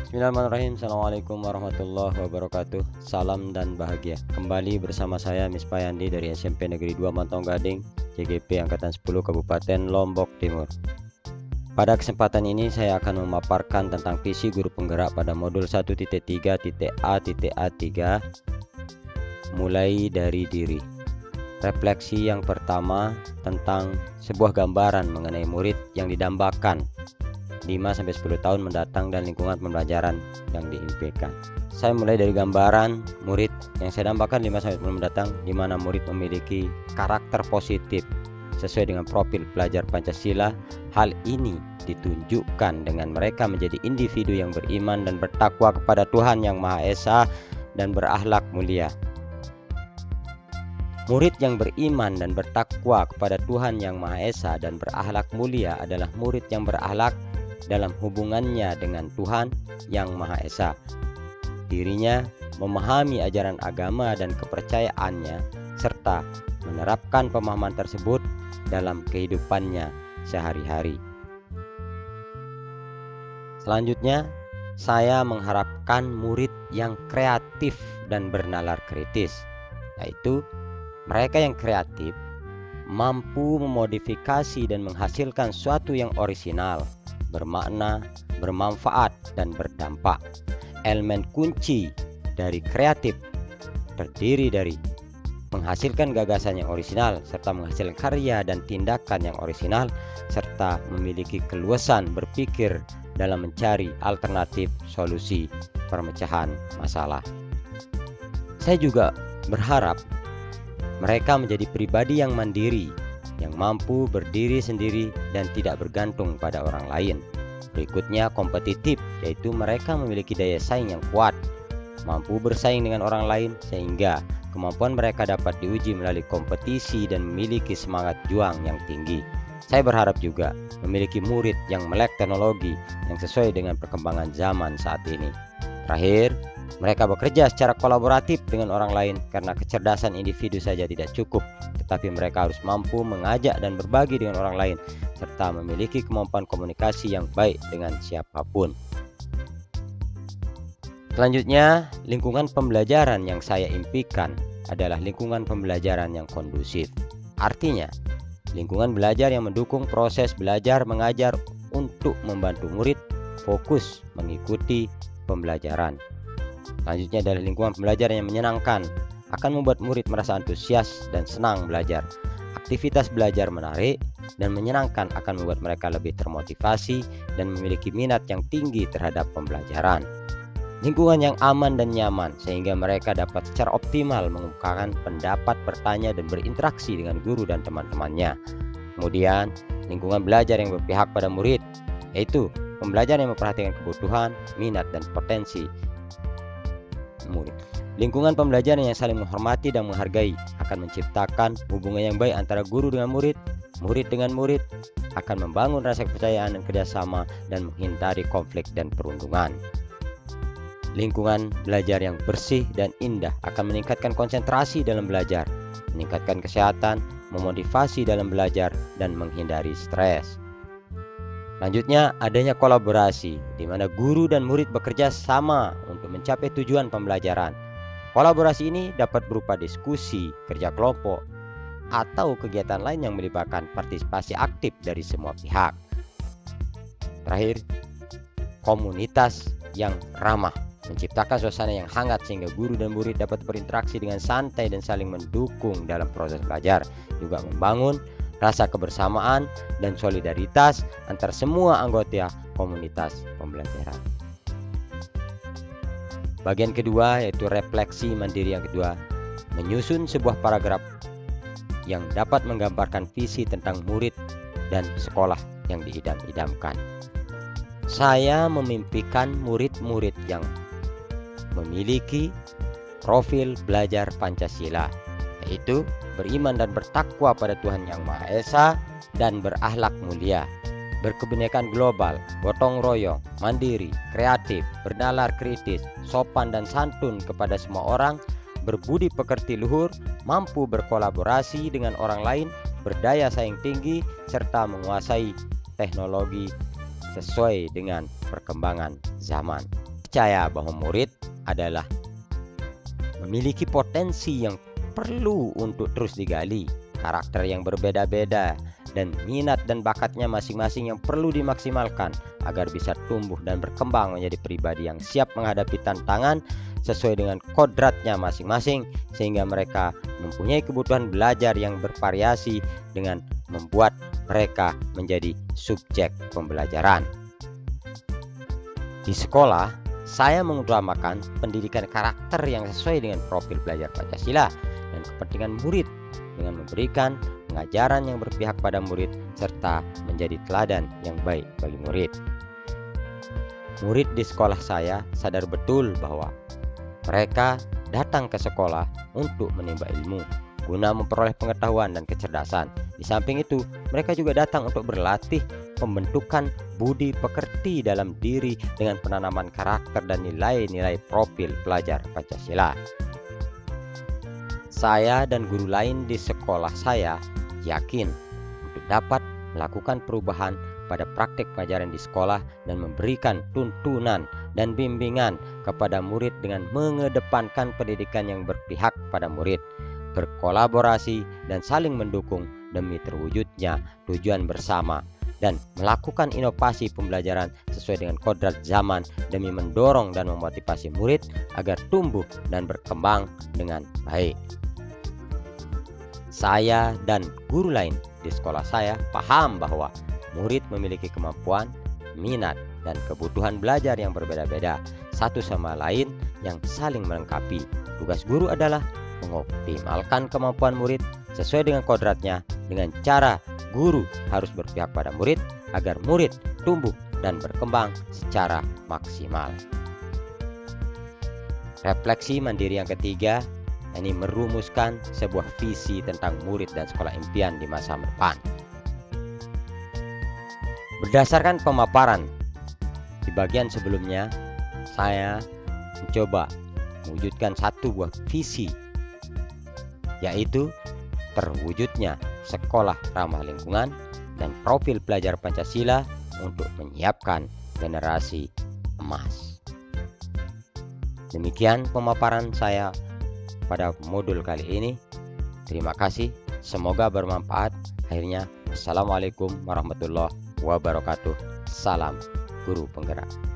Bismillahirrahmanirrahim. Assalamualaikum warahmatullahi wabarakatuh. Salam dan bahagia. Kembali bersama saya Misbah Yandi dari SMP Negeri 2 Mantong Gading, CGP Angkatan 10 Kabupaten Lombok Timur. Pada kesempatan ini saya akan memaparkan tentang visi guru penggerak pada modul 1.3.A.A3 mulai dari diri. Refleksi yang pertama tentang sebuah gambaran mengenai murid yang didambakan 5-10 tahun mendatang dan lingkungan pembelajaran yang diimpikan. Saya mulai dari gambaran murid yang saya dambakan 5-10 mendatang, di mana murid memiliki karakter positif sesuai dengan profil pelajar Pancasila. Hal ini ditunjukkan dengan mereka menjadi individu yang beriman dan bertakwa kepada Tuhan Yang Maha Esa dan berakhlak mulia. Murid yang beriman dan bertakwa kepada Tuhan Yang Maha Esa dan berakhlak mulia adalah murid yang berakhlak dalam hubungannya dengan Tuhan Yang Maha Esa. Dirinya memahami ajaran agama dan kepercayaannya serta menerapkan pemahaman tersebut dalam kehidupannya sehari-hari. Selanjutnya, saya mengharapkan murid yang kreatif dan bernalar kritis, yaitu mereka yang kreatif mampu memodifikasi dan menghasilkan sesuatu yang orisinal, bermakna, bermanfaat, dan berdampak. Elemen kunci dari kreatif terdiri dari menghasilkan gagasan yang orisinal serta menghasilkan karya dan tindakan yang orisinal serta memiliki keluasan berpikir dalam mencari alternatif solusi permecahan masalah. Saya juga berharap mereka menjadi pribadi yang mandiri, yang mampu berdiri sendiri dan tidak bergantung pada orang lain. Berikutnya, kompetitif, yaitu mereka memiliki daya saing yang kuat, mampu bersaing dengan orang lain sehingga kemampuan mereka dapat diuji melalui kompetisi dan memiliki semangat juang yang tinggi. Saya berharap juga memiliki murid yang melek teknologi yang sesuai dengan perkembangan zaman saat ini. Terakhir, mereka bekerja secara kolaboratif dengan orang lain karena kecerdasan individu saja tidak cukup, tetapi mereka harus mampu mengajak dan berbagi dengan orang lain serta memiliki kemampuan komunikasi yang baik dengan siapapun. Selanjutnya, lingkungan pembelajaran yang saya impikan adalah lingkungan pembelajaran yang kondusif. Artinya, lingkungan belajar yang mendukung proses belajar mengajar untuk membantu murid fokus mengikuti pembelajaran. Selanjutnya adalah lingkungan pembelajaran yang menyenangkan, akan membuat murid merasa antusias dan senang belajar. Aktivitas belajar menarik dan menyenangkan akan membuat mereka lebih termotivasi dan memiliki minat yang tinggi terhadap pembelajaran. Lingkungan yang aman dan nyaman sehingga mereka dapat secara optimal mengungkapkan pendapat, bertanya, dan berinteraksi dengan guru dan teman-temannya. Kemudian, lingkungan belajar yang berpihak pada murid, yaitu pembelajaran yang memperhatikan kebutuhan, minat, dan potensi murid. Lingkungan pembelajaran yang saling menghormati dan menghargai akan menciptakan hubungan yang baik antara guru dengan murid, murid dengan murid, akan membangun rasa kepercayaan dan kerjasama dan menghindari konflik dan perundungan. Lingkungan belajar yang bersih dan indah akan meningkatkan konsentrasi dalam belajar, meningkatkan kesehatan, memotivasi dalam belajar, dan menghindari stres. Selanjutnya, adanya kolaborasi, di mana guru dan murid bekerja sama untuk mencapai tujuan pembelajaran. Kolaborasi ini dapat berupa diskusi, kerja kelompok, atau kegiatan lain yang melibatkan partisipasi aktif dari semua pihak. Terakhir, komunitas yang ramah, menciptakan suasana yang hangat sehingga guru dan murid dapat berinteraksi dengan santai dan saling mendukung dalam proses belajar, juga membangun rasa kebersamaan dan solidaritas antar semua anggota komunitas pembelajaran. Bagian kedua yaitu refleksi mandiri yang kedua, menyusun sebuah paragraf yang dapat menggambarkan visi tentang murid dan sekolah yang diidam-idamkan. Saya memimpikan murid-murid yang memiliki profil belajar Pancasila, yaitu beriman dan bertakwa pada Tuhan Yang Maha Esa dan berakhlak mulia, berkebinekaan global, gotong royong, mandiri, kreatif, bernalar kritis, sopan dan santun kepada semua orang, berbudi pekerti luhur, mampu berkolaborasi dengan orang lain, berdaya saing tinggi, serta menguasai teknologi sesuai dengan perkembangan zaman. percaya bahwa murid adalah memiliki potensi yang perlu untuk terus digali, karakter yang berbeda-beda, dan minat dan bakatnya masing-masing yang perlu dimaksimalkan agar bisa tumbuh dan berkembang menjadi pribadi yang siap menghadapi tantangan sesuai dengan kodratnya masing-masing, sehingga mereka mempunyai kebutuhan belajar yang bervariasi dengan membuat mereka menjadi subjek pembelajaran. Di sekolah, saya mengutamakan pendidikan karakter yang sesuai dengan profil belajar Pancasila dan kepentingan murid dengan memberikan pengajaran yang berpihak pada murid serta menjadi teladan yang baik bagi murid. Murid di sekolah saya sadar betul bahwa mereka datang ke sekolah untuk menimba ilmu guna memperoleh pengetahuan dan kecerdasan. Di samping itu, mereka juga datang untuk berlatih pembentukan budi pekerti dalam diri dengan penanaman karakter dan nilai-nilai profil pelajar Pancasila. Saya dan guru lain di sekolah saya yakin untuk dapat melakukan perubahan pada praktik pengajaran di sekolah dan memberikan tuntunan dan bimbingan kepada murid dengan mengedepankan pendidikan yang berpihak pada murid, berkolaborasi dan saling mendukung demi terwujudnya tujuan bersama, dan melakukan inovasi pembelajaran sesuai dengan kodrat zaman demi mendorong dan memotivasi murid agar tumbuh dan berkembang dengan baik. Saya dan guru lain di sekolah saya paham bahwa murid memiliki kemampuan, minat, dan kebutuhan belajar yang berbeda-beda satu sama lain yang saling melengkapi. Tugas guru adalah mengoptimalkan kemampuan murid sesuai dengan kodratnya dengan cara guru harus berpihak pada murid agar murid tumbuh dan berkembang secara maksimal. Refleksi mandiri yang ketiga, ini merumuskan sebuah visi tentang murid dan sekolah impian di masa depan. Berdasarkan pemaparan di bagian sebelumnya, saya mencoba mewujudkan satu buah visi, yaitu terwujudnya sekolah ramah lingkungan dan profil pelajar Pancasila untuk menyiapkan generasi emas. Demikian pemaparan saya pada modul kali ini. Terima kasih, semoga bermanfaat. Akhirnya, wassalamualaikum warahmatullahi wabarakatuh. Salam Guru Penggerak.